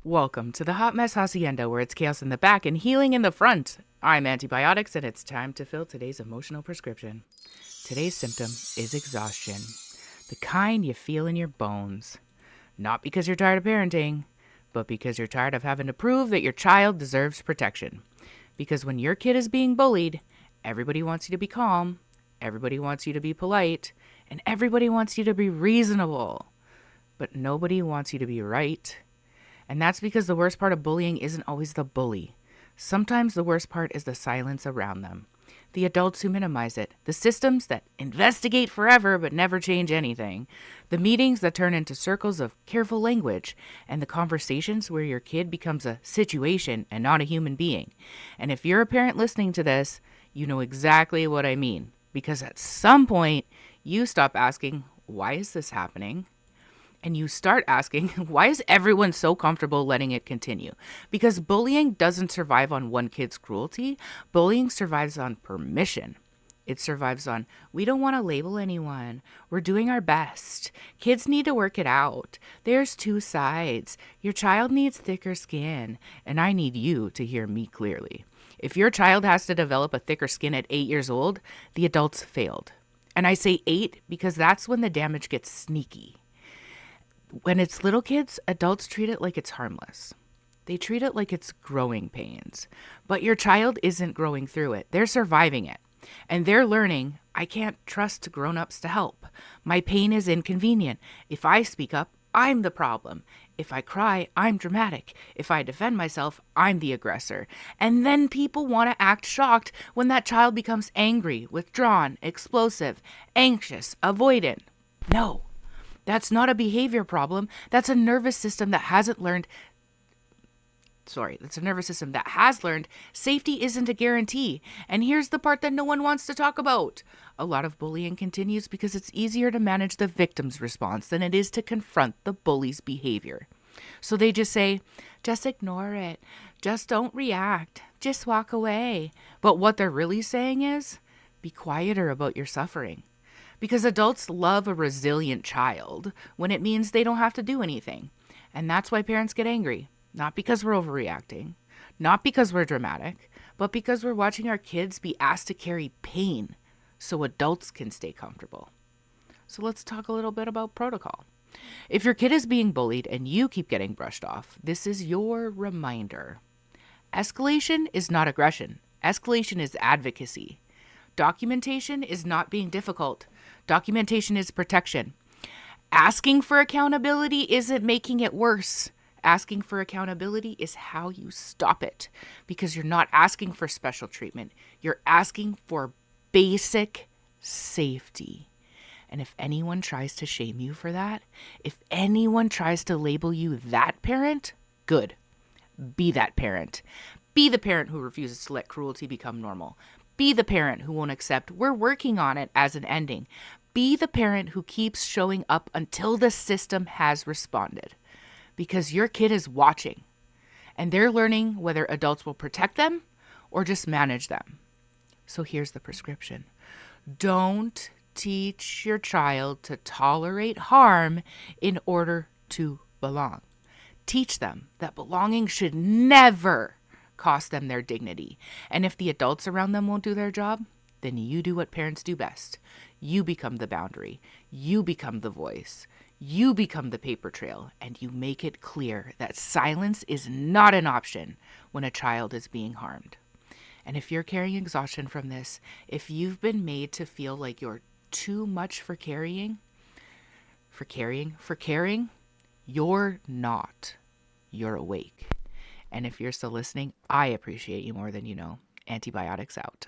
Welcome to the Hot Mess Hacienda, where it's chaos in the back and healing in the front. I'm Antibiotics, and it's time to fill today's emotional prescription. Today's symptom is exhaustion, the kind you feel in your bones. Not because you're tired of parenting, but because you're tired of having to prove that your child deserves protection. Because when your kid is being bullied, everybody wants you to be calm, everybody wants you to be polite, and everybody wants you to be reasonable. But nobody wants you to be right. And that's because the worst part of bullying isn't always the bully. Sometimes the worst part is the silence around them. The adults who minimize it. The systems that investigate forever but never change anything. The meetings that turn into circles of careful language. And the conversations where your kid becomes a situation and not a human being. And if you're a parent listening to this, you know exactly what I mean. Because at some point, you stop asking, why is this happening? And you start asking, why is everyone so comfortable letting it continue? Because bullying doesn't survive on one kid's cruelty. Bullying survives on permission. It survives on, we don't want to label anyone. We're doing our best. Kids need to work it out. There's two sides. Your child needs thicker skin, and I need you to hear me clearly. If your child has to develop a thicker skin at 8 years old, the adults failed. And I say 8 because that's when the damage gets sneaky. When it's little kids, adults treat it like it's harmless. They treat it like it's growing pains. But your child isn't growing through it. They're surviving it. And they're learning, I can't trust grown-ups to help. My pain is inconvenient. If I speak up, I'm the problem. If I cry, I'm dramatic. If I defend myself, I'm the aggressor. And then people want to act shocked when that child becomes angry, withdrawn, explosive, anxious, avoidant. No. That's not a behavior problem. That's a nervous system that has learned safety isn't a guarantee. And here's the part that no one wants to talk about. A lot of bullying continues because it's easier to manage the victim's response than it is to confront the bully's behavior. So they just say, just ignore it. Just don't react. Just walk away. But what they're really saying is, be quieter about your suffering. Because adults love a resilient child when it means they don't have to do anything. And that's why parents get angry. Not because we're overreacting, not because we're dramatic, but because we're watching our kids be asked to carry pain so adults can stay comfortable. So let's talk a little bit about protocol. If your kid is being bullied and you keep getting brushed off, this is your reminder. Escalation is not aggression. Escalation is advocacy. Documentation is not being difficult. Documentation is protection. Asking for accountability isn't making it worse. Asking for accountability is how you stop it, because you're not asking for special treatment. You're asking for basic safety. And if anyone tries to shame you for that, if anyone tries to label you that parent, good. Be that parent. Be the parent who refuses to let cruelty become normal. Be the parent who won't accept we're working on it as an ending. Be the parent who keeps showing up until the system has responded. Because your kid is watching, and they're learning whether adults will protect them or just manage them. So here's the prescription. Don't teach your child to tolerate harm in order to belong. Teach them that belonging should never cost them their dignity. And if the adults around them won't do their job, then you do what parents do best. You become the boundary. You become the voice. You become the paper trail, and you make it clear that silence is not an option when a child is being harmed. And if you're carrying exhaustion from this, if you've been made to feel like you're too much for caring, you're not. You're awake. And if you're still listening, I appreciate you more than you know. Antibiotics out.